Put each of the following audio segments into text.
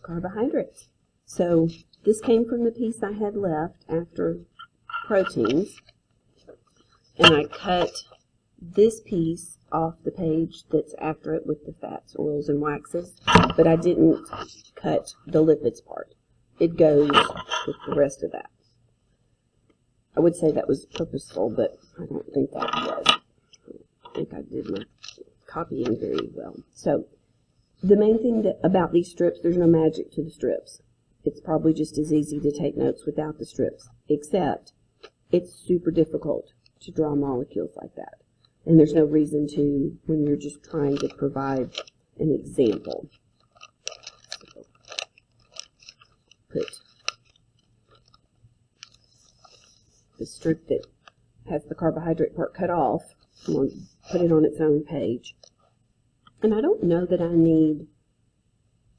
carbohydrates. So this came from the piece I had left after proteins, and I cut this piece off the page that's after it with the fats, oils, and waxes, but I didn't cut the lipids part. It goes with the rest of that. I would say that was purposeful, but I don't think that was. I think I did my copying very well. So the main thing about these strips, there's no magic to the strips. It's probably just as easy to take notes without the strips, except it's super difficult to draw molecules like that. And there's no reason to when you're just trying to provide an example. So, put the strip that has the carbohydrate part cut off. I'm going to put it on its own page. And I don't know that I need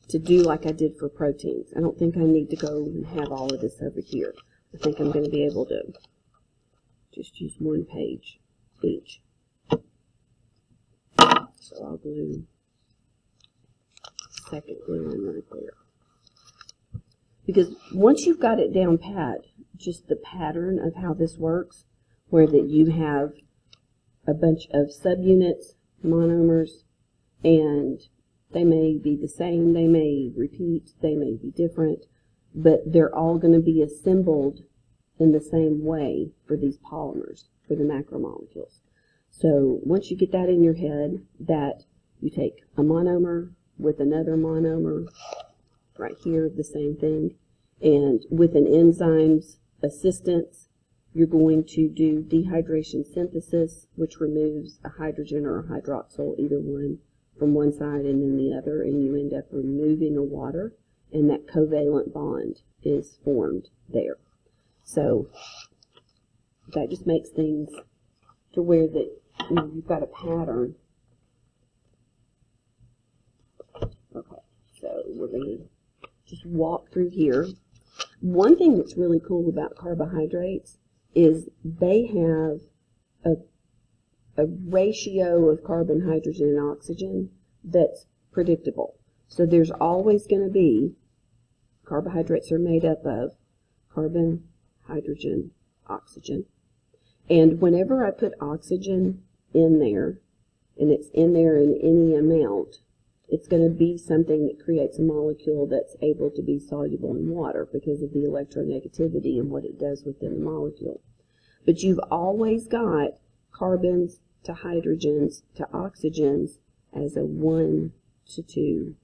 to do like I did for proteins. I don't think I need to go and have all of this over here. I think I'm going to be able to just use one page each. So I'll glue second glue in right there. Because once you've got it down pat, just the pattern of how this works, where that you have a bunch of subunits, monomers, and they may be the same, they may repeat, they may be different, but they're all going to be assembled in the same way for these polymers, for the macromolecules. So once you get that in your head, that you take a monomer with another monomer, right here, the same thing, and with an enzyme's assistance, you're going to do dehydration synthesis, which removes a hydrogen or a hydroxyl, either one, from one side and then the other, and you end up removing a water, and that covalent bond is formed there. So that just makes things to where that you've got a pattern. Okay, so we're going to just walk through here. One thing that's really cool about carbohydrates is they have a ratio of carbon, hydrogen, and oxygen that's predictable. So there's always going to be, carbohydrates are made up of carbon, hydrogen, oxygen. And whenever I put oxygen in there, and it's in there in any amount, it's going to be something that creates a molecule that's able to be soluble in water because of the electronegativity and what it does within the molecule. But you've always got carbons to hydrogens to oxygens as a 1 to 2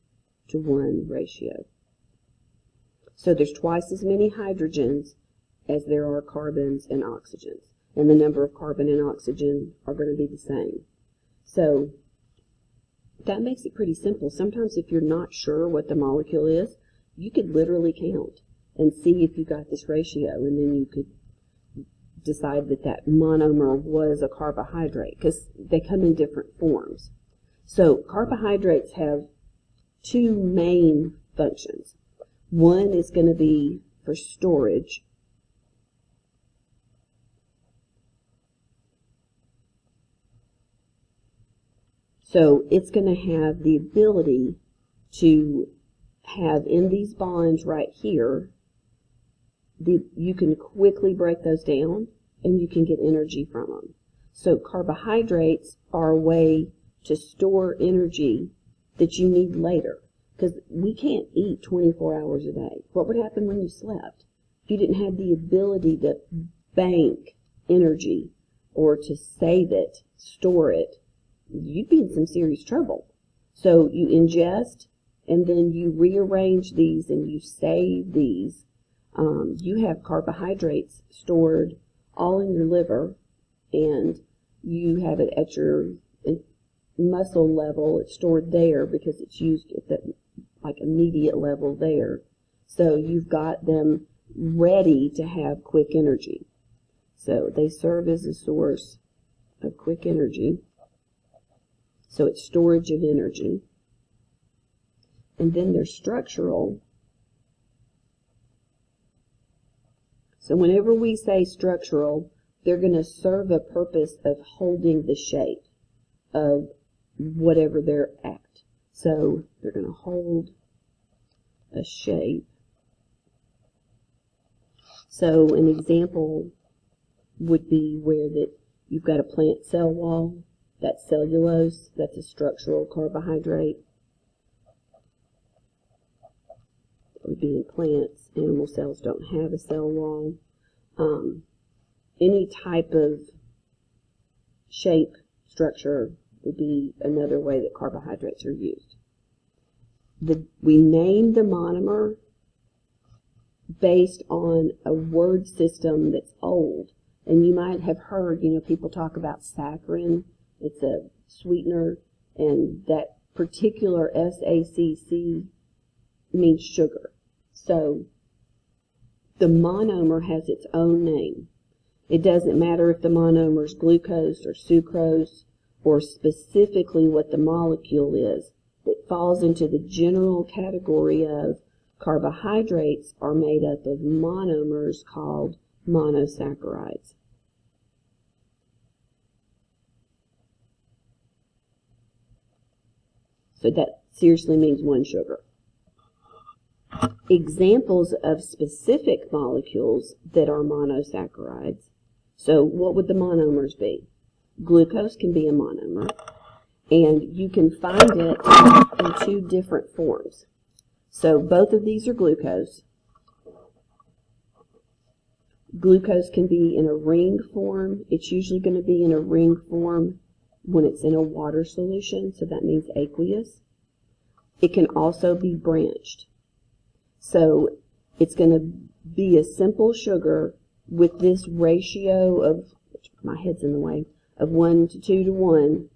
to 1 ratio. So there's twice as many hydrogens as there are carbons and oxygens. And the number of carbon and oxygen are going to be the same. So that makes it pretty simple. Sometimes if you're not sure what the molecule is, you could literally count and see if you got this ratio, and then you could decide that that monomer was a carbohydrate, because they come in different forms. So carbohydrates have two main functions. One is going to be for storage. So it's going to have the ability to have in these bonds right here, you can quickly break those down and you can get energy from them. So carbohydrates are a way to store energy that you need later, because we can't eat 24 hours a day. What would happen when you slept? If you didn't have the ability to bank energy or to save it, store it, you'd be in some serious trouble. So you ingest, and then you rearrange these and you save these. You have carbohydrates stored all in your liver, and you have it at your muscle level. It's stored there because it's used at the immediate level there. So you've got them ready to have quick energy. So they serve as a source of quick energy. So it's storage of energy. And then they're structural. So whenever we say structural, they're going to serve a purpose of holding the shape of whatever they're at. So they're going to hold a shape. So an example would be where that you've got a plant cell wall. That's cellulose. That's a structural carbohydrate. That would be in plants. Animal cells don't have a cell wall. Any type of shape, structure would be another way that carbohydrates are used. We name the monomer based on a word system that's old. And you might have heard, people talk about saccharin. It's a sweetener, and that particular SACC means sugar. So the monomer has its own name. It doesn't matter if the monomer is glucose or sucrose or specifically what the molecule is. It falls into the general category of carbohydrates are made up of monomers called monosaccharides. So that seriously means one sugar. Examples of specific molecules that are monosaccharides. So what would the monomers be? Glucose can be a monomer, and you can find it in two different forms. So both of these are glucose. Glucose can be in a ring form. It's usually going to be in a ring form when it's in a water solution, so that means aqueous. It can also be branched. So it's going to be a simple sugar with this ratio of, my head's in the way, of 1 to 2 to 1.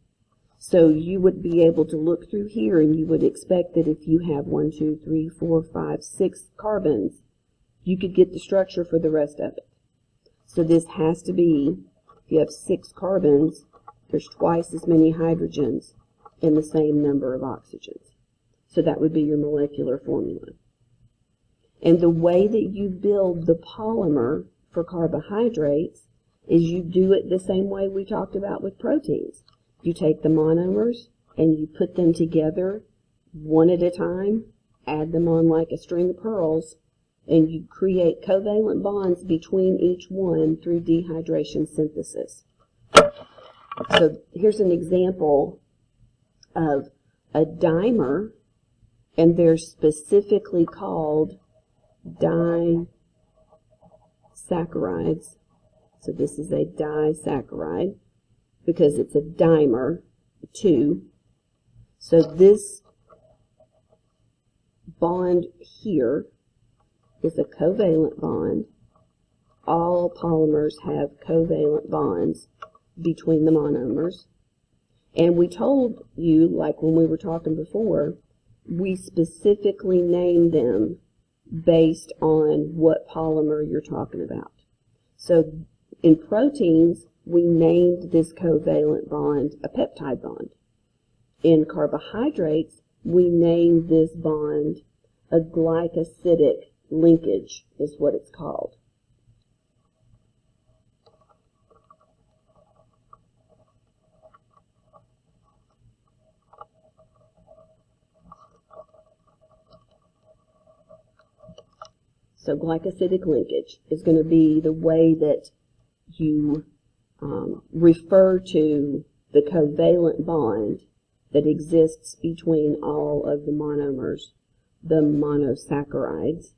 So you would be able to look through here and you would expect that if you have 1, 2, 3, 4, 5, 6 carbons, you could get the structure for the rest of it. So this has to be, if you have 6 carbons, there's twice as many hydrogens and the same number of oxygens. So that would be your molecular formula. And the way that you build the polymer for carbohydrates is you do it the same way we talked about with proteins. You take the monomers and you put them together one at a time, add them on like a string of pearls, and you create covalent bonds between each one through dehydration synthesis. So here's an example of a dimer, and they're specifically called disaccharides. So this is a disaccharide because it's a dimer, 2. So this bond here is a covalent bond. All polymers have covalent bonds between the monomers. And we told you, like when we were talking before, we specifically named them based on what polymer you're talking about. So in proteins, we named this covalent bond a peptide bond. In carbohydrates, we named this bond a glycosidic linkage, is what it's called. So glycosidic linkage is going to be the way that you refer to the covalent bond that exists between all of the monomers, the monosaccharides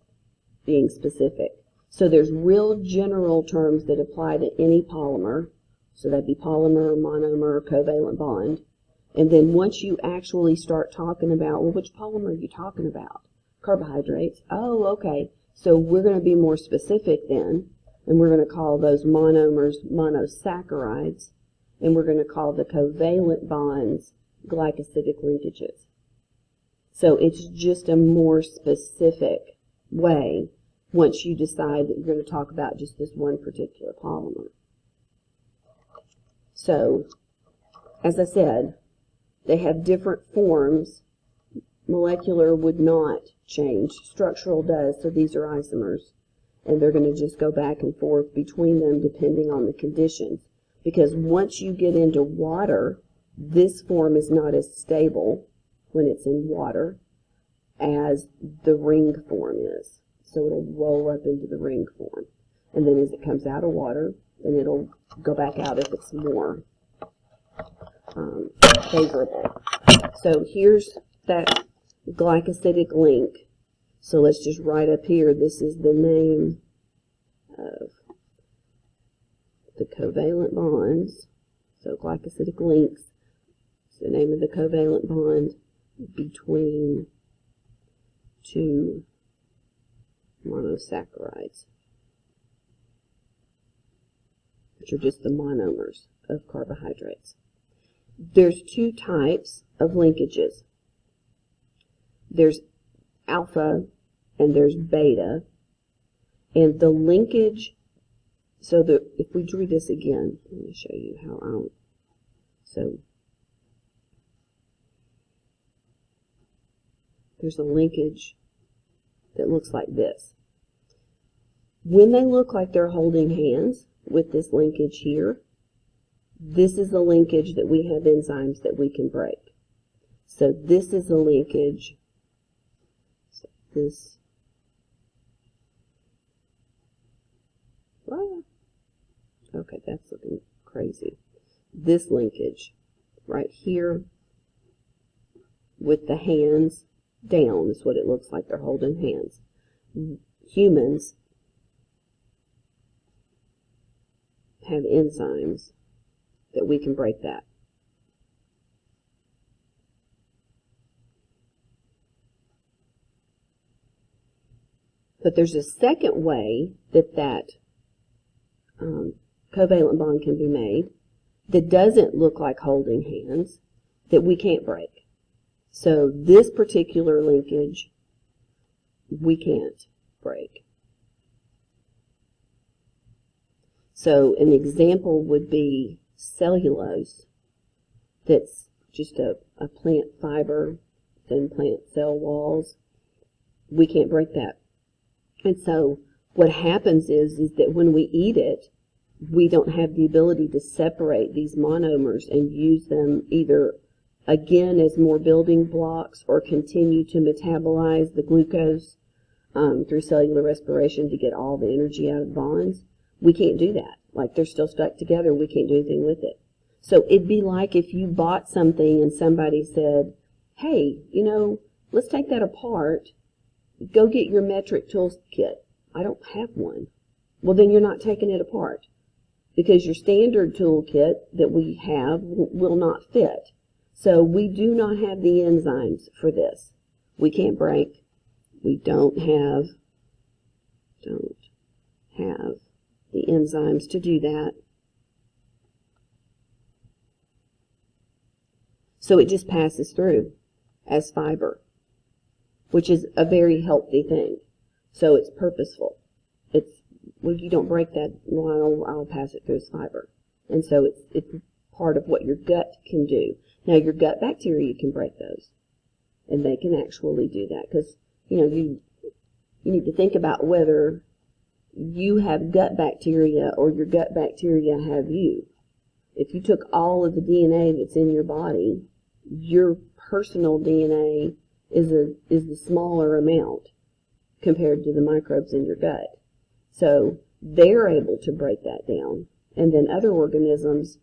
being specific. So there's real general terms that apply to any polymer. So that'd be polymer, monomer, covalent bond. And then once you actually start talking about, well, which polymer are you talking about? Carbohydrates. Oh, okay. So we're going to be more specific then, and we're going to call those monomers monosaccharides, and we're going to call the covalent bonds glycosidic linkages. So it's just a more specific way once you decide that you're going to talk about just this one particular polymer. So, as I said, they have different forms. Molecular would not change. Structural does, so these are isomers. And they're going to just go back and forth between them depending on the conditions. Because once you get into water, this form is not as stable when it's in water as the ring form is. So it'll roll up into the ring form. And then as it comes out of water, then it'll go back out if it's more favorable. So here's that glycosidic link. So let's just write up here, this is the name of the covalent bonds. So glycosidic links is the name of the covalent bond between two monosaccharides, which are just the monomers of carbohydrates. There's two types of linkages. There's alpha and there's beta. And the linkage, so if we drew this again, let me show you how so there's a linkage that looks like this. When they look like they're holding hands with this linkage here, this is the linkage that we have enzymes that we can break. So this is a linkage. So this. Wow. Okay, that's looking crazy. This linkage right here with the hands down is what it looks like. They're holding hands. Humans have enzymes that we can break that. But there's a second way that covalent bond can be made that doesn't look like holding hands, that we can't break. So this particular linkage we can't break. So an example would be cellulose, that's just a plant fiber, thin plant cell walls. We can't break that. And so what happens is that when we eat it, we don't have the ability to separate these monomers and use them either again as more building blocks or continue to metabolize the glucose through cellular respiration to get all the energy out of the bonds. We can't do that. Like, they're still stuck together. We can't do anything with it. So it'd be like if you bought something and somebody said, hey, let's take that apart. Go get your metric tools kit. I don't have one. Well, then you're not taking it apart, because your standard toolkit that we have will not fit. So we do not have the enzymes for this. We can't break. We don't have the enzymes to do that. So it just passes through as fiber, which is a very healthy thing. So it's purposeful. Well, you don't break that, well, I'll pass it through as fiber. And so it's part of what your gut can do. Now, your gut bacteria can break those, and they can actually do that, because, you need to think about whether you have gut bacteria or your gut bacteria have you. If you took all of the DNA that's in your body, your personal DNA is the smaller amount compared to the microbes in your gut. So they're able to break that down. And then other organisms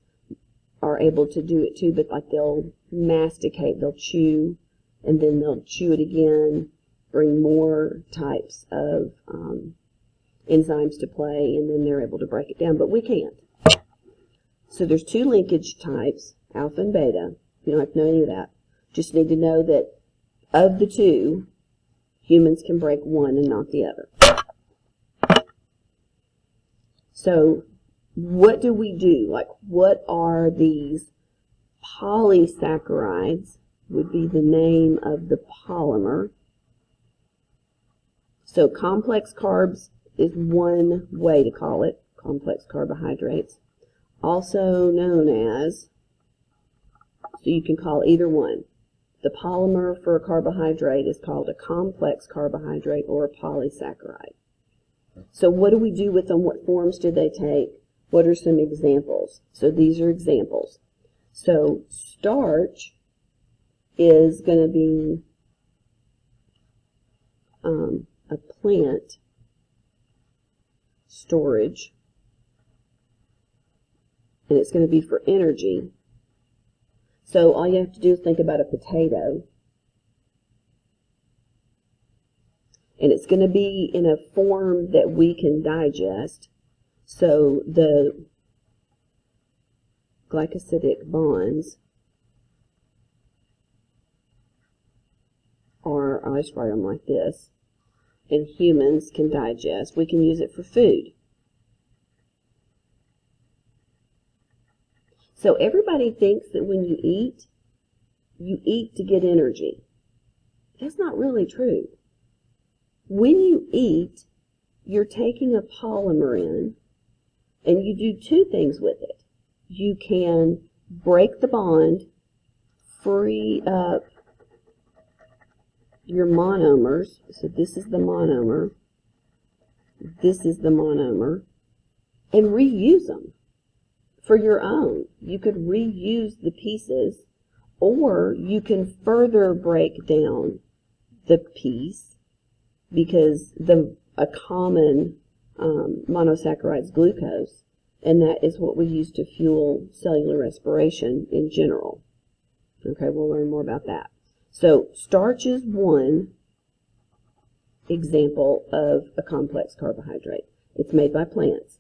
are able to do it too, but like they'll masticate, they'll chew, and then they'll chew it again, bring more types of enzymes to play, and then they're able to break it down. But we can't. So there's two linkage types, alpha and beta. You don't have to know any of that. Just need to know that of the two, humans can break one and not the other. So what do we do? Like, what are these polysaccharides? Would be the name of the polymer. So complex carbs is one way to call it, complex carbohydrates. Also known as, so you can call either one. The polymer for a carbohydrate is called a complex carbohydrate or a polysaccharide. So what do we do with them? What forms do they take? What are some examples? So these are examples. So starch is going to be a plant storage, and it's going to be for energy. So all you have to do is think about a potato, and it's going to be in a form that we can digest. So the glycosidic bonds are, I just write them like this, and humans can digest. We can use it for food. So everybody thinks that when you eat to get energy. That's not really true. When you eat, you're taking a polymer in, and you do two things with it. You can break the bond, free up your monomers. So this is the monomer, this is the monomer, and reuse them for your own. You could reuse the pieces, or you can further break down the piece, because a common monosaccharide is glucose, and that is what we use to fuel cellular respiration in general. Okay, we'll learn more about that. So starch is one example of a complex carbohydrate. It's made by plants.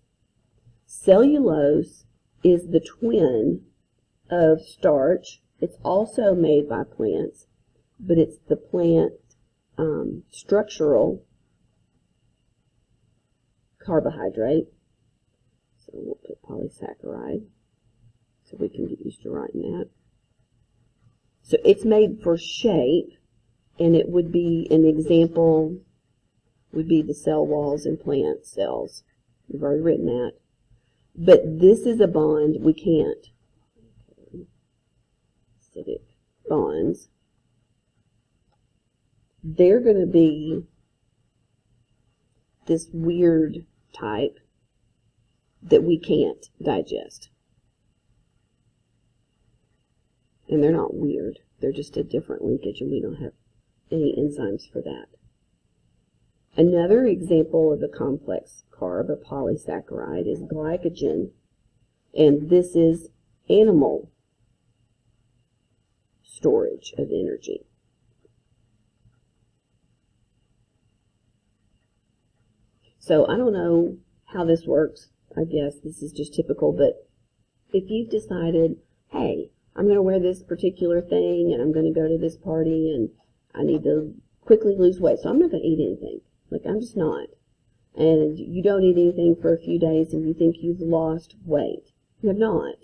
Cellulose is the twin of starch. It's also made by plants, but it's the plant structural carbohydrate. So we'll put polysaccharide so we can get used to writing that. So it's made for shape, and it would be an example, would be the cell walls in plant cells. We've already written that. But this is a bond we can't. Acidic bonds. They're going to be this weird type that we can't digest. And they're not weird. They're just a different linkage, and we don't have any enzymes for that. Another example of a complex carb, a polysaccharide, is glycogen. And this is animal storage of energy. So I don't know how this works. I guess this is just typical, but if you've decided, hey, I'm going to wear this particular thing, and I'm going to go to this party, and I need to quickly lose weight, so I'm not going to eat anything. Like, I'm just not. And you don't eat anything for a few days, and you think you've lost weight. You have not.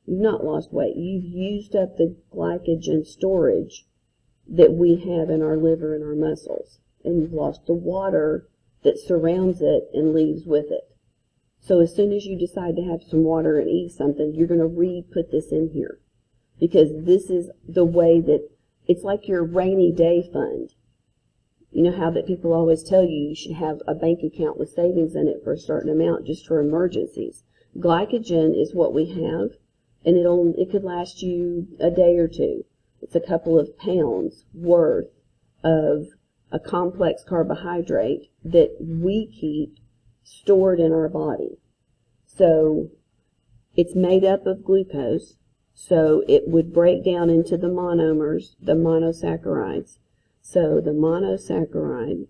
You've not lost weight. You've used up the glycogen storage that we have in our liver and our muscles. And you've lost the water that surrounds it and leaves with it. So as soon as you decide to have some water and eat something, you're going to re-put this in here. Because this is the way that, it's like your rainy day fund. You know how that people always tell you you should have a bank account with savings in it for a certain amount just for emergencies. Glycogen is what we have, and it could last you a day or two. It's a couple of pounds worth of a complex carbohydrate that we keep stored in our body. So it's made up of glucose, so it would break down into the monomers, the monosaccharides. So the monosaccharide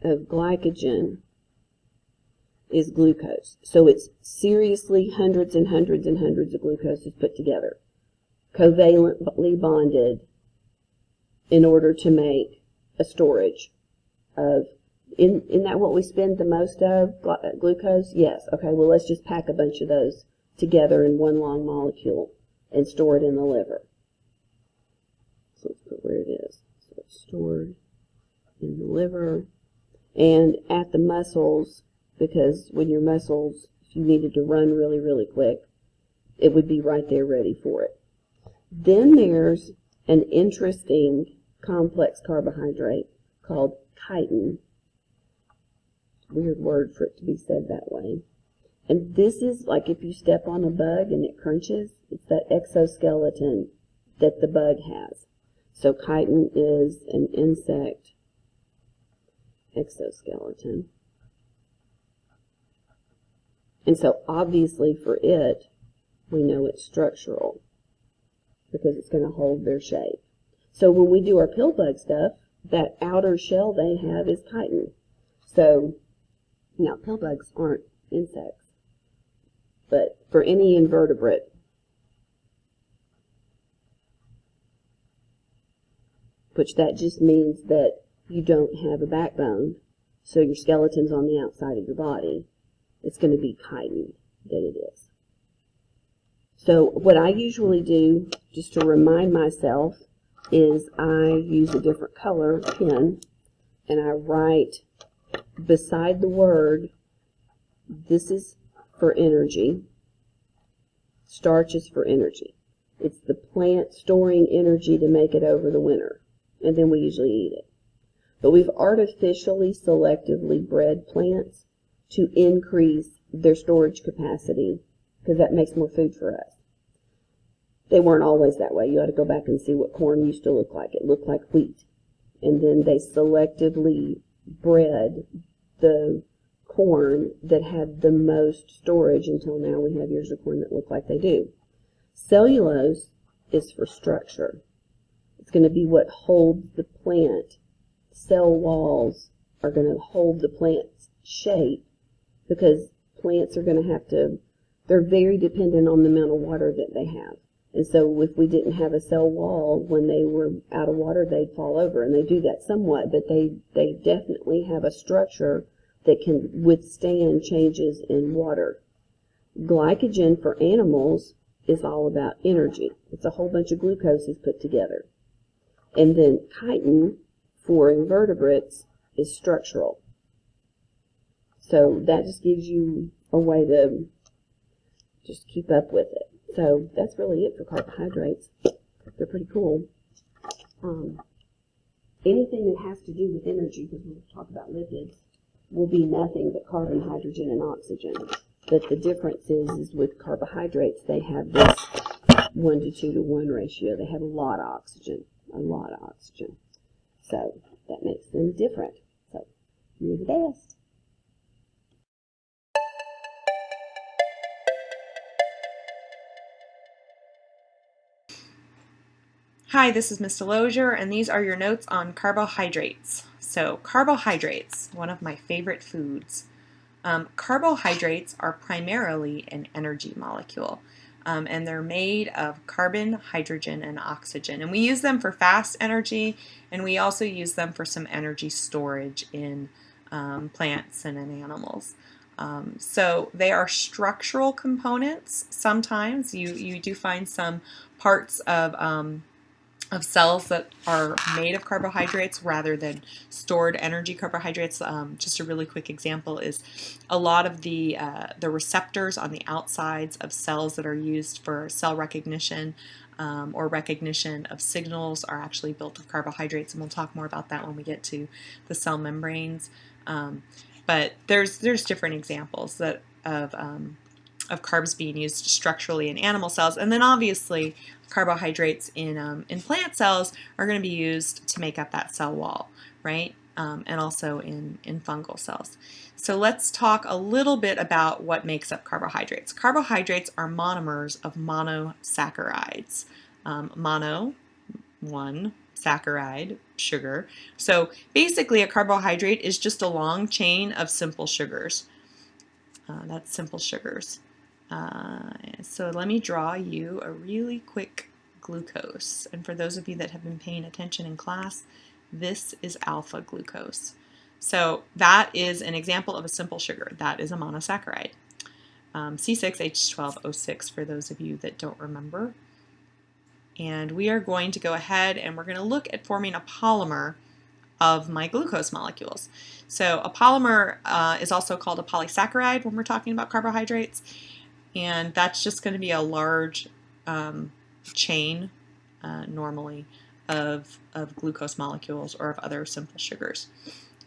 of glycogen is glucose. So it's seriously hundreds and hundreds and hundreds of glucoses put together, covalently bonded, in order to make a storage of, isn't that what we spend the most of, glucose? Yes. Okay, well, let's just pack a bunch of those together in one long molecule and store it in the liver. So let's put where it is. So it's stored in the liver and at the muscles, because when your muscles, if you needed to run really, really quick, it would be right there ready for it. Then there's an interesting complex carbohydrate called chitin. Weird word for it to be said that way. And this is like if you step on a bug and it crunches, it's that exoskeleton that the bug has. So chitin is an insect exoskeleton. And so obviously for it, we know it's structural because it's going to hold their shape. So when we do our pill bug stuff, that outer shell they have is chitin. So now pill bugs aren't insects, but for any invertebrate, which that just means that you don't have a backbone, so your skeleton's on the outside of your body, it's going to be chitin that it is. So what I usually do, just to remind myself, is I use a different color pen, and I write beside the word, this is for energy, starch is for energy. It's the plant storing energy to make it over the winter, and then we usually eat it. But we've artificially, selectively bred plants to increase their storage capacity because that makes more food for us. They weren't always that way. You ought to go back and see what corn used to look like. It looked like wheat. And then they selectively bred the corn that had the most storage until now we have ears of corn that look like they do. Cellulose is for structure. It's going to be what holds the plant. Cell walls are going to hold the plant's shape because plants are going to have to, they're very dependent on the amount of water that they have. And so if we didn't have a cell wall, when they were out of water, they'd fall over. And they do that somewhat, but they definitely have a structure that can withstand changes in water. Glycogen for animals is all about energy. It's a whole bunch of glucoses put together. And then chitin for invertebrates is structural. So that just gives you a way to just keep up with it. So that's really it for carbohydrates. They're pretty cool. Anything that has to do with energy, because we'll talk about lipids, will be nothing but carbon, hydrogen, and oxygen. But the difference is with carbohydrates, they have this 1 to 2 to 1 ratio. They have a lot of oxygen, So that makes them different. So you're the best. Hi, this is Ms. Delosier, and these are your notes on carbohydrates. So carbohydrates, one of my favorite foods. Carbohydrates are primarily an energy molecule, and they're made of carbon, hydrogen, and oxygen. And we use them for fast energy, and we also use them for some energy storage in plants and in animals. So they are structural components. Sometimes you do find some parts of cells that are made of carbohydrates rather than stored energy carbohydrates. Just a really quick example is a lot of the receptors on the outsides of cells that are used for cell recognition or recognition of signals are actually built of carbohydrates, and we'll talk more about that when we get to the cell membranes. But there's different examples that of carbs being used structurally in animal cells, and then obviously carbohydrates in plant cells are going to be used to make up that cell wall, right? And also in fungal cells. So let's talk a little bit about what makes up carbohydrates. Carbohydrates are monomers of monosaccharides. Mono, one, saccharide, sugar. So basically a carbohydrate is just a long chain of simple sugars. That's simple sugars. So let me draw you a really quick glucose. And for those of you that have been paying attention in class, this is alpha glucose. So that is an example of a simple sugar. That is a monosaccharide. C6H12O6 for those of you that don't remember. And we are going to go ahead and we're going to look at forming a polymer of my glucose molecules. So a polymer is also called a polysaccharide when we're talking about carbohydrates. And that's just going to be a large chain, normally, of glucose molecules or of other simple sugars.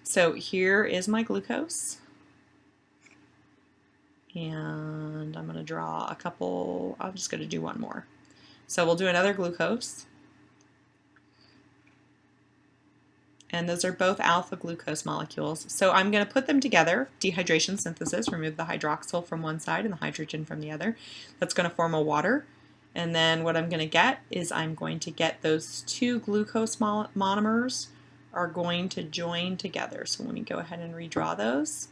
So here is my glucose. And I'm going to draw a couple, I'm just going to do one more. So we'll do another glucose. And those are both alpha glucose molecules. So I'm going to put them together, dehydration synthesis, remove the hydroxyl from one side and the hydrogen from the other. That's going to form a water. And then what I'm going to get is I'm going to get those two glucose monomers are going to join together. So let me go ahead and redraw those.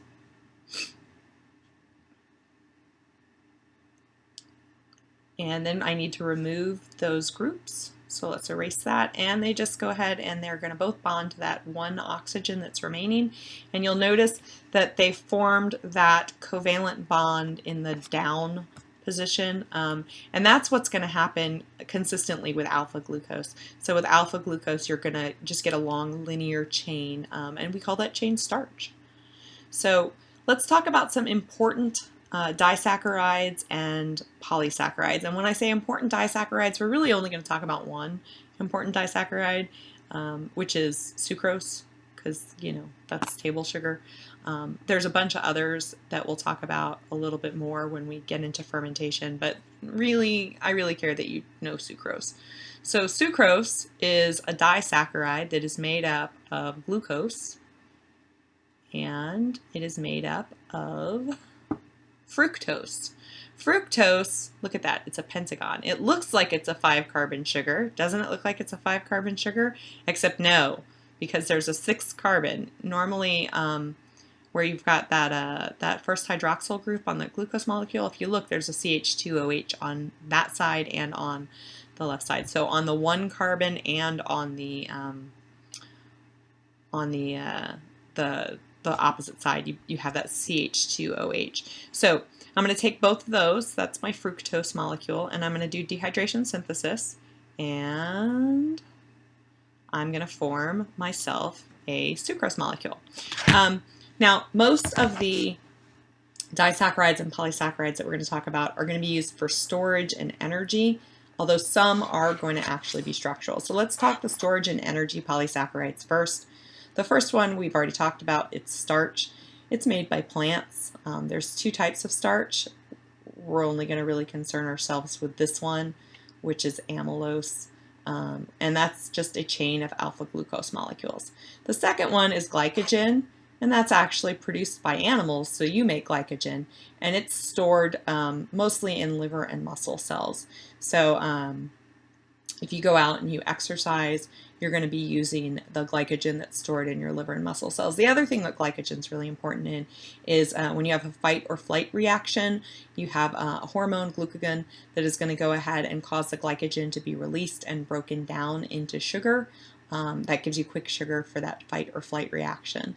And then I need to remove those groups. So let's erase that, and they just go ahead and they're going to both bond to that one oxygen that's remaining. And you'll notice that they formed that covalent bond in the down position, and that's what's going to happen consistently with alpha glucose. So with alpha glucose, you're going to just get a long linear chain, and we call that chain starch. So let's talk about some important disaccharides and polysaccharides. And when I say important disaccharides, we're really only going to talk about one important disaccharide, which is sucrose, because that's table sugar. There's a bunch of others that we'll talk about a little bit more when we get into fermentation, but really, I really care that you know sucrose. So sucrose is a disaccharide that is made up of glucose, and it is made up of fructose. Fructose, look at that, it's a pentagon. It looks like it's a 5-carbon sugar. Doesn't it look like it's a 5-carbon sugar? Except no, because there's a 6th carbon. Normally, where you've got that first hydroxyl group on the glucose molecule, if you look, there's a CH2OH on that side and on the left side. So on the 1 carbon and on the opposite side, you have that CH2OH. So I'm going to take both of those, that's my fructose molecule, and I'm going to do dehydration synthesis, and I'm going to form myself a sucrose molecule. Now, most of the disaccharides and polysaccharides that we're going to talk about are going to be used for storage and energy, although some are going to actually be structural. So let's talk the storage and energy polysaccharides first. The first one we've already talked about, it's starch. It's made by plants. There's 2 types of starch. We're only going to really concern ourselves with this one, which is amylose, and that's just a chain of alpha glucose molecules. The second one is glycogen, and that's actually produced by animals, so you make glycogen, and it's stored mostly in liver and muscle cells. So if you go out and you exercise, you're going to be using the glycogen that's stored in your liver and muscle cells. The other thing that glycogen is really important in is when you have a fight or flight reaction, you have a hormone, glucagon, that is going to go ahead and cause the glycogen to be released and broken down into sugar. That gives you quick sugar for that fight or flight reaction.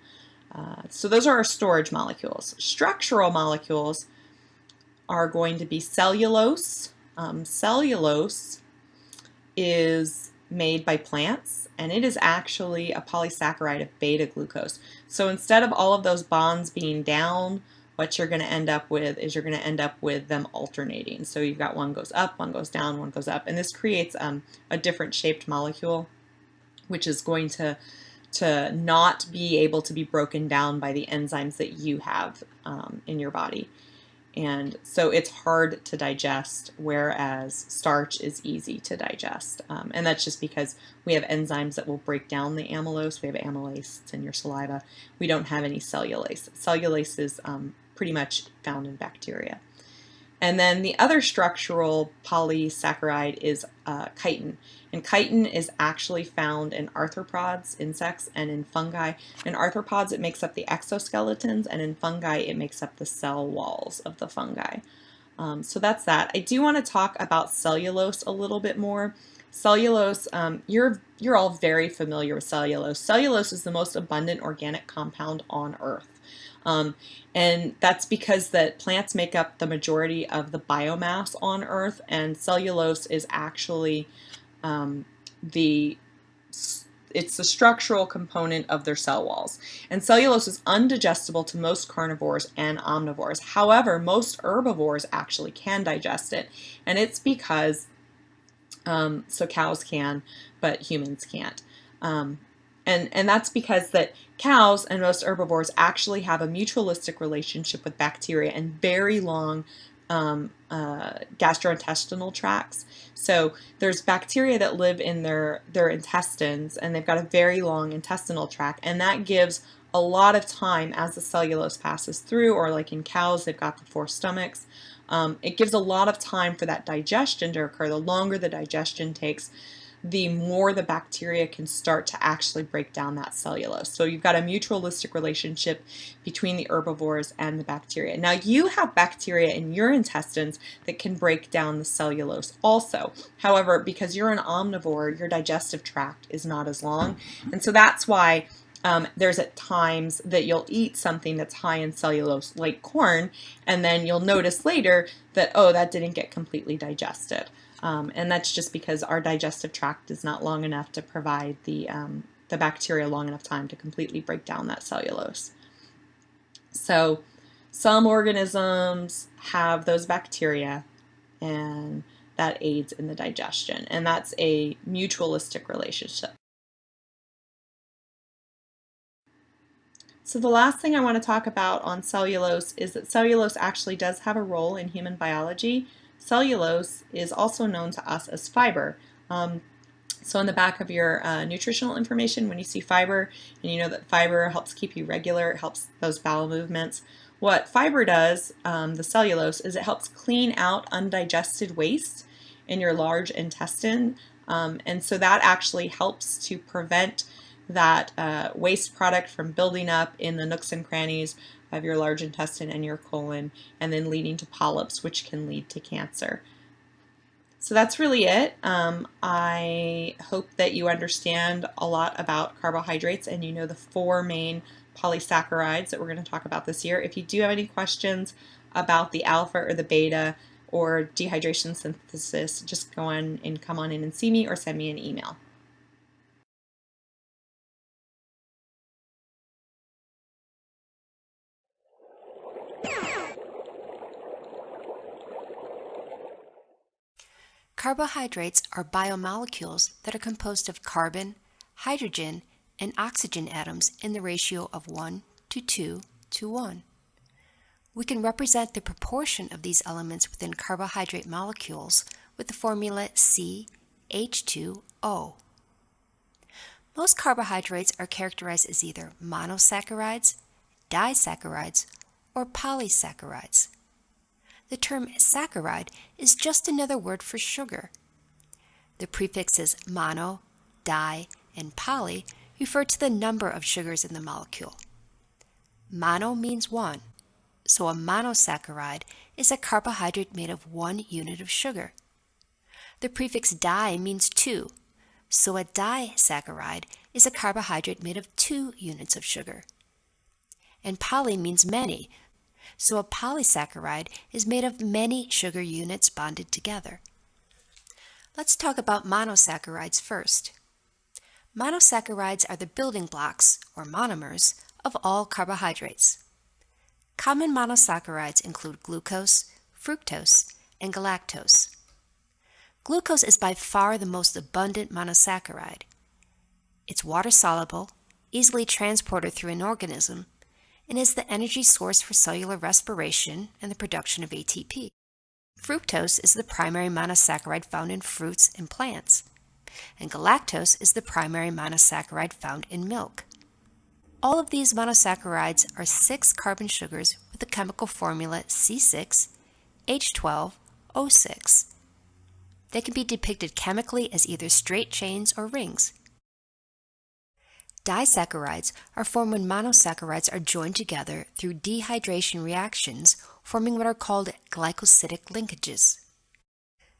So those are our storage molecules. Structural molecules are going to be cellulose. Cellulose is made by plants, and it is actually a polysaccharide of beta glucose. So instead of all of those bonds being down, what you're going to end up with is you're going to end up with them alternating. So you've got one goes up, one goes down, one goes up, and this creates a different shaped molecule, which is going to not be able to be broken down by the enzymes that you have in your body. And so it's hard to digest, whereas starch is easy to digest. And that's just because we have enzymes that will break down the amylose. We have amylase, it's in your saliva. We don't have any cellulase. Cellulase is pretty much found in bacteria. And then the other structural polysaccharide is chitin. And chitin is actually found in arthropods, insects, and in fungi. In arthropods, it makes up the exoskeletons, and in fungi, it makes up the cell walls of the fungi. So that's that. I do want to talk about cellulose a little bit more. Cellulose, you're all very familiar with cellulose. Cellulose is the most abundant organic compound on Earth. And that's because that plants make up the majority of the biomass on Earth, and cellulose is actually it's the structural component of their cell walls. And cellulose is undigestible to most carnivores and omnivores. However, most herbivores actually can digest it, and it's because so cows can, but humans can't. And that's because that cows and most herbivores actually have a mutualistic relationship with bacteria and very long gastrointestinal tracts. So there's bacteria that live in their intestines, and they've got a very long intestinal tract, and that gives a lot of time as the cellulose passes through, or like in cows, they've got the 4 stomachs. It gives a lot of time for that digestion to occur. The longer the digestion takes, the more the bacteria can start to actually break down that cellulose. So you've got a mutualistic relationship between the herbivores and the bacteria. Now you have bacteria in your intestines that can break down the cellulose also. However, because you're an omnivore, your digestive tract is not as long. And so that's why there's at times that you'll eat something that's high in cellulose, like corn, and then you'll notice later that, oh, that didn't get completely digested. And that's just because our digestive tract is not long enough to provide the bacteria long enough time to completely break down that cellulose. So some organisms have those bacteria, and that aids in the digestion, and that's a mutualistic relationship. So the last thing I want to talk about on cellulose is that cellulose actually does have a role in human biology. Cellulose is also known to us as fiber. So in the back of your nutritional information, when you see fiber, and you know that fiber helps keep you regular, it helps those bowel movements. What fiber does, the cellulose, is it helps clean out undigested waste in your large intestine. And so that actually helps to prevent that waste product from building up in the nooks and crannies of your large intestine and your colon, and then leading to polyps, which can lead to cancer. So that's really it. I hope that you understand a lot about carbohydrates, and you know the 4 main polysaccharides that we're going to talk about this year. If you do have any questions about the alpha or the beta or dehydration synthesis, just go on and come on in and see me, or send me an email. Carbohydrates are biomolecules that are composed of carbon, hydrogen, and oxygen atoms in the ratio of 1 to 2 to 1. We can represent the proportion of these elements within carbohydrate molecules with the formula CH2O. Most carbohydrates are characterized as either monosaccharides, disaccharides, or polysaccharides. The term saccharide is just another word for sugar. The prefixes mono, di, and poly refer to the number of sugars in the molecule. Mono means 1, so a monosaccharide is a carbohydrate made of 1 unit of sugar. The prefix di means 2, so a disaccharide is a carbohydrate made of 2 units of sugar. And poly means many, so a polysaccharide is made of many sugar units bonded together. Let's talk about monosaccharides first. Monosaccharides are the building blocks, or monomers, of all carbohydrates. Common monosaccharides include glucose, fructose, and galactose. Glucose is by far the most abundant monosaccharide. It's water-soluble, easily transported through an organism, and is the energy source for cellular respiration and the production of ATP. Fructose is the primary monosaccharide found in fruits and plants, and galactose is the primary monosaccharide found in milk. All of these monosaccharides are 6 carbon sugars with the chemical formula C6H12O6. They can be depicted chemically as either straight chains or rings. Disaccharides are formed when monosaccharides are joined together through dehydration reactions, forming what are called glycosidic linkages.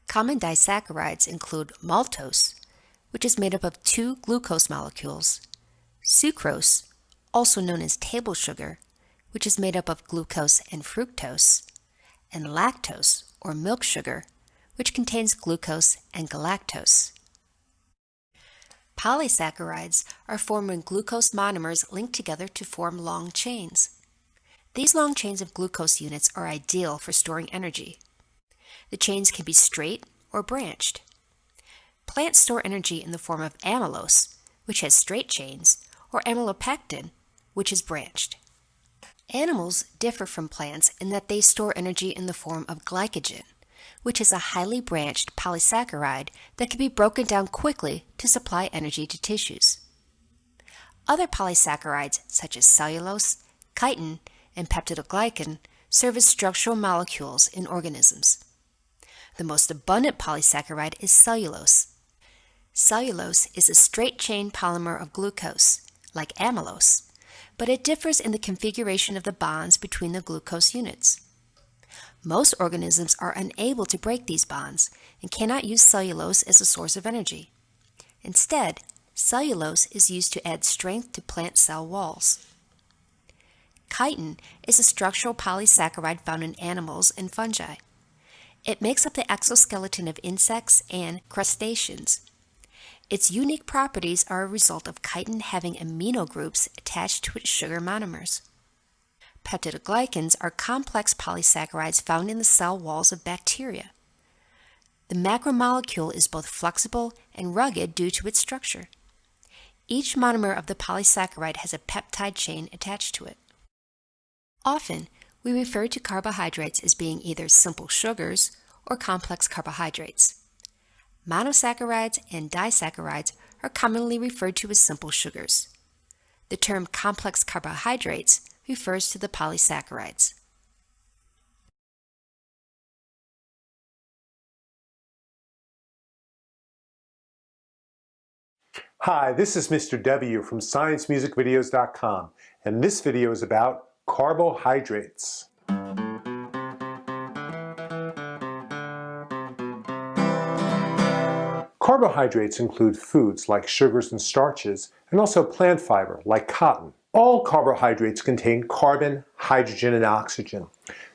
Common disaccharides include maltose, which is made up of 2 glucose molecules, sucrose, also known as table sugar, which is made up of glucose and fructose, and lactose, or milk sugar, which contains glucose and galactose. Polysaccharides are formed when glucose monomers link together to form long chains. These long chains of glucose units are ideal for storing energy. The chains can be straight or branched. Plants store energy in the form of amylose, which has straight chains, or amylopectin, which is branched. Animals differ from plants in that they store energy in the form of glycogen, which is a highly branched polysaccharide that can be broken down quickly to supply energy to tissues. Other polysaccharides, such as cellulose, chitin, and peptidoglycan, serve as structural molecules in organisms. The most abundant polysaccharide is cellulose. Cellulose is a straight-chain polymer of glucose, like amylose, but it differs in the configuration of the bonds between the glucose units. Most organisms are unable to break these bonds and cannot use cellulose as a source of energy. Instead, cellulose is used to add strength to plant cell walls. Chitin is a structural polysaccharide found in animals and fungi. It makes up the exoskeleton of insects and crustaceans. Its unique properties are a result of chitin having amino groups attached to its sugar monomers. Peptidoglycans are complex polysaccharides found in the cell walls of bacteria. The macromolecule is both flexible and rugged due to its structure. Each monomer of the polysaccharide has a peptide chain attached to it. Often, we refer to carbohydrates as being either simple sugars or complex carbohydrates. Monosaccharides and disaccharides are commonly referred to as simple sugars. The term complex carbohydrates refers to the polysaccharides. Hi, this is Mr. W from ScienceMusicVideos.com, and this video is about carbohydrates. Carbohydrates include foods like sugars and starches, and also plant fiber like cotton. All carbohydrates contain carbon, hydrogen, and oxygen.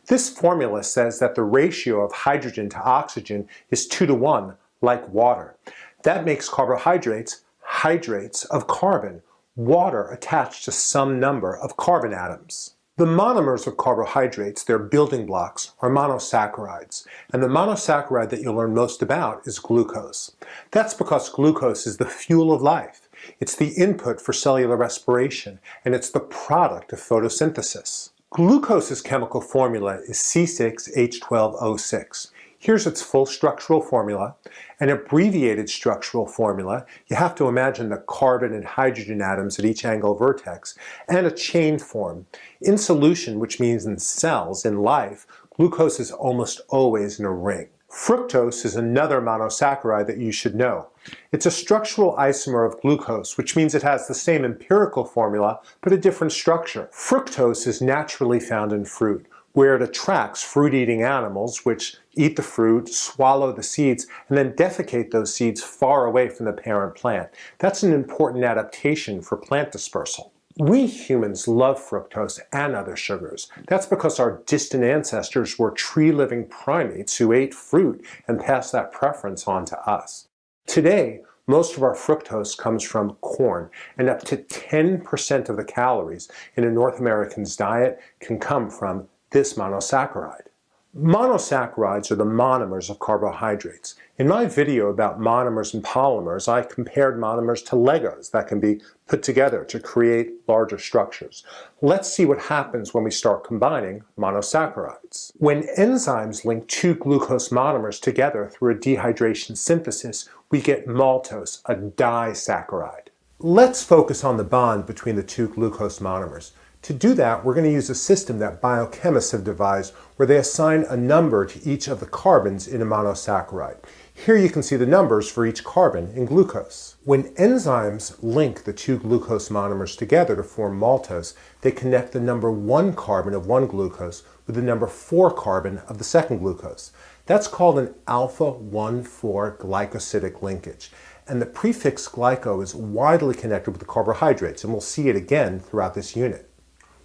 This formula says that the ratio of hydrogen to oxygen is 2:1, like water. That makes carbohydrates hydrates of carbon, water attached to some number of carbon atoms. The monomers of carbohydrates, their building blocks, are monosaccharides, and the monosaccharide that you'll learn most about is glucose. That's because glucose is the fuel of life. It's the input for cellular respiration, and it's the product of photosynthesis. Glucose's chemical formula is C6H12O6. Here's its full structural formula. An abbreviated structural formula, you have to imagine the carbon and hydrogen atoms at each angle vertex, and a chain form. In solution, which means in cells, in life, glucose is almost always in a ring. Fructose is another monosaccharide that you should know. It's a structural isomer of glucose, which means it has the same empirical formula, but a different structure. Fructose is naturally found in fruit, where it attracts fruit-eating animals, which eat the fruit, swallow the seeds, and then defecate those seeds far away from the parent plant. That's an important adaptation for plant dispersal. We humans love fructose and other sugars. That's because our distant ancestors were tree-living primates who ate fruit and passed that preference on to us. Today, most of our fructose comes from corn, and up to 10% of the calories in a North American's diet can come from this monosaccharide. Monosaccharides are the monomers of carbohydrates. In my video about monomers and polymers, I compared monomers to Legos that can be put together to create larger structures. Let's see what happens when we start combining monosaccharides. When enzymes link two glucose monomers together through a dehydration synthesis, we get maltose, a disaccharide. Let's focus on the bond between the two glucose monomers. To do that, we're going to use a system that biochemists have devised where they assign a number to each of the carbons in a monosaccharide. Here you can see the numbers for each carbon in glucose. When enzymes link the two glucose monomers together to form maltose, they connect the number 1 carbon of one glucose with the number 4 carbon of the second glucose. That's called an alpha-1,4 glycosidic linkage. And the prefix glyco is widely connected with the carbohydrates, and we'll see it again throughout this unit.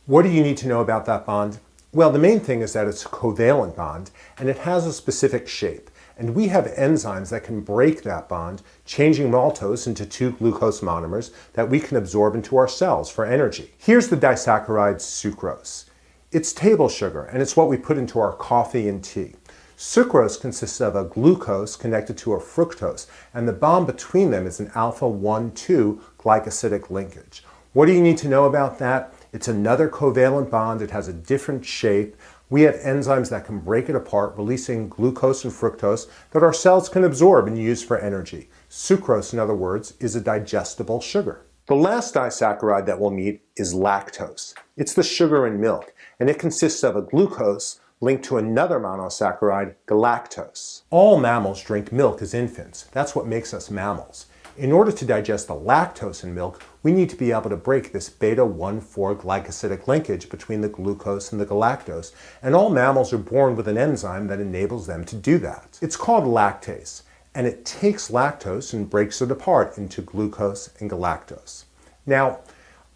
What do you need to know about that bond? Well, the main thing is that it's a covalent bond, and it has a specific shape. And we have enzymes that can break that bond, changing maltose into two glucose monomers that we can absorb into our cells for energy. Here's the disaccharide sucrose. It's table sugar, and it's what we put into our coffee and tea. Sucrose consists of a glucose connected to a fructose, and the bond between them is an alpha-1,2 glycosidic linkage. What do you need to know about that? It's another covalent bond. It has a different shape. We have enzymes that can break it apart, releasing glucose and fructose that our cells can absorb and use for energy. Sucrose, in other words, is a digestible sugar. The last disaccharide that we'll meet is lactose. It's the sugar in milk, and it consists of a glucose linked to another monosaccharide, galactose. All mammals drink milk as infants. That's what makes us mammals. In order to digest the lactose in milk, we need to be able to break this beta-1,4 glycosidic linkage between the glucose and the galactose, and all mammals are born with an enzyme that enables them to do that. It's called lactase, and it takes lactose and breaks it apart into glucose and galactose. Now,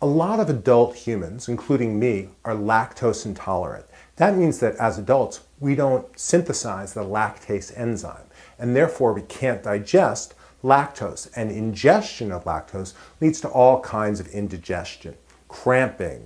a lot of adult humans, including me, are lactose intolerant. That means that as adults, we don't synthesize the lactase enzyme, and therefore we can't digest lactose, and ingestion of lactose leads to all kinds of indigestion, cramping,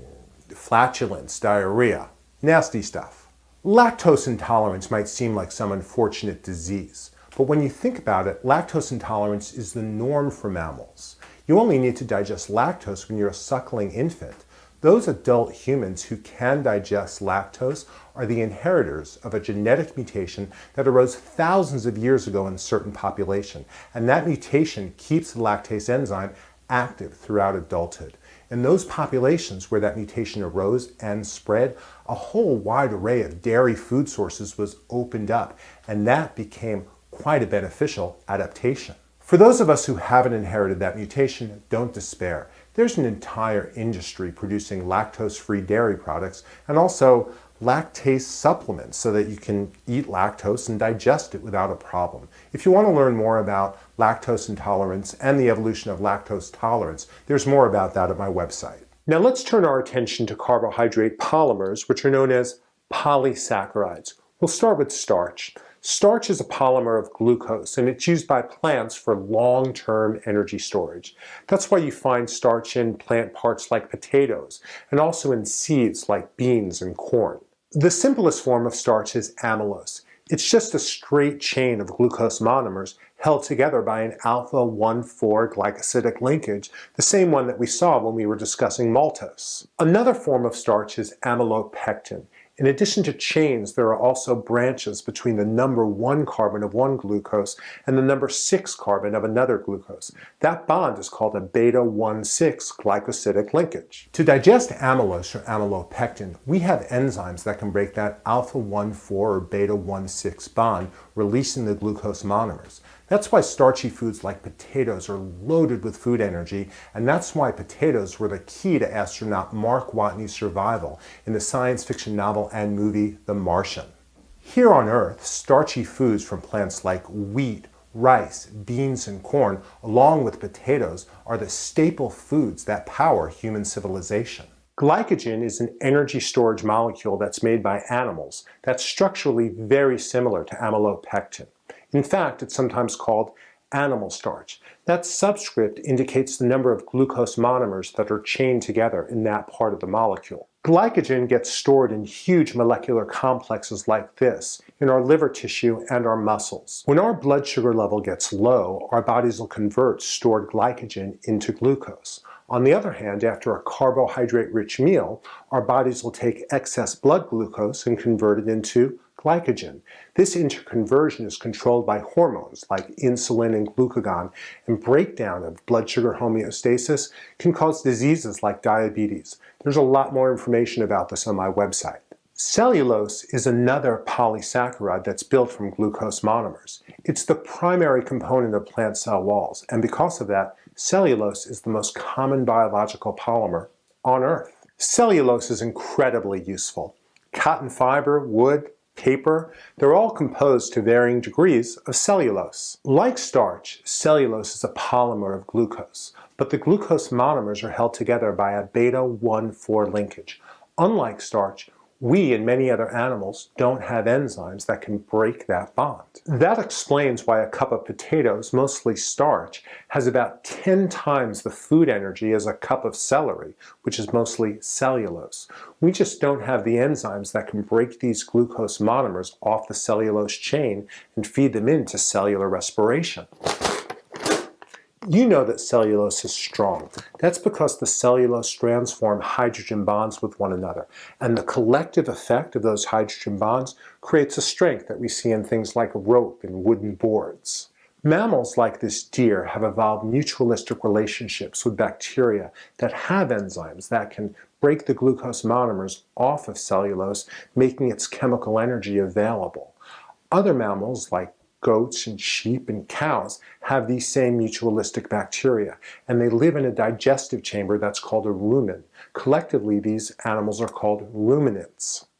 flatulence, diarrhea, nasty stuff. Lactose intolerance might seem like some unfortunate disease, but when you think about it, lactose intolerance is the norm for mammals. You only need to digest lactose when you're a suckling infant. Those adult humans who can digest lactose are the inheritors of a genetic mutation that arose thousands of years ago in a certain population. And that mutation keeps the lactase enzyme active throughout adulthood. In those populations where that mutation arose and spread, a whole wide array of dairy food sources was opened up, and that became quite a beneficial adaptation. For those of us who haven't inherited that mutation, don't despair. There's an entire industry producing lactose-free dairy products and also lactase supplements so that you can eat lactose and digest it without a problem. If you want to learn more about lactose intolerance and the evolution of lactose tolerance, there's more about that at my website. Now let's turn our attention to carbohydrate polymers, which are known as polysaccharides. We'll start with starch. Starch is a polymer of glucose, and it's used by plants for long-term energy storage. That's why you find starch in plant parts like potatoes, and also in seeds like beans and corn. The simplest form of starch is amylose. It's just a straight chain of glucose monomers held together by an alpha-1,4 glycosidic linkage, the same one that we saw when we were discussing maltose. Another form of starch is amylopectin. In addition to chains, there are also branches between the number 1 carbon of one glucose and the number 6 carbon of another glucose. That bond is called a beta-1,6 glycosidic linkage. To digest amylose or amylopectin, we have enzymes that can break that alpha-1,4 or beta-1,6 bond, releasing the glucose monomers. That's why starchy foods like potatoes are loaded with food energy, and that's why potatoes were the key to astronaut Mark Watney's survival in the science fiction novel and movie The Martian. Here on Earth, starchy foods from plants like wheat, rice, beans, and corn, along with potatoes, are the staple foods that power human civilization. Glycogen is an energy storage molecule that's made by animals that's structurally very similar to amylopectin. In fact, it's sometimes called animal starch. That subscript indicates the number of glucose monomers that are chained together in that part of the molecule. Glycogen gets stored in huge molecular complexes like this in our liver tissue and our muscles. When our blood sugar level gets low, our bodies will convert stored glycogen into glucose. On the other hand, after a carbohydrate-rich meal, our bodies will take excess blood glucose and convert it into glycogen. This interconversion is controlled by hormones like insulin and glucagon, and breakdown of blood sugar homeostasis can cause diseases like diabetes. There's a lot more information about this on my website. Cellulose is another polysaccharide that's built from glucose monomers. It's the primary component of plant cell walls, and because of that, cellulose is the most common biological polymer on Earth. Cellulose is incredibly useful. Cotton fiber, wood, paper, they're all composed to varying degrees of cellulose. Like starch, cellulose is a polymer of glucose, but the glucose monomers are held together by a beta-1,4 linkage. Unlike starch, we and many other animals don't have enzymes that can break that bond. That explains why a cup of potatoes, mostly starch, has about 10 times the food energy as a cup of celery, which is mostly cellulose. We just don't have the enzymes that can break these glucose monomers off the cellulose chain and feed them into cellular respiration. You know that cellulose is strong. That's because the cellulose strands form hydrogen bonds with one another, and the collective effect of those hydrogen bonds creates a strength that we see in things like rope and wooden boards. Mammals like this deer have evolved mutualistic relationships with bacteria that have enzymes that can break the glucose monomers off of cellulose, making its chemical energy available. Other mammals, like goats and sheep and cows, have these same mutualistic bacteria, and they live in a digestive chamber that's called a rumen. Collectively, these animals are called ruminants.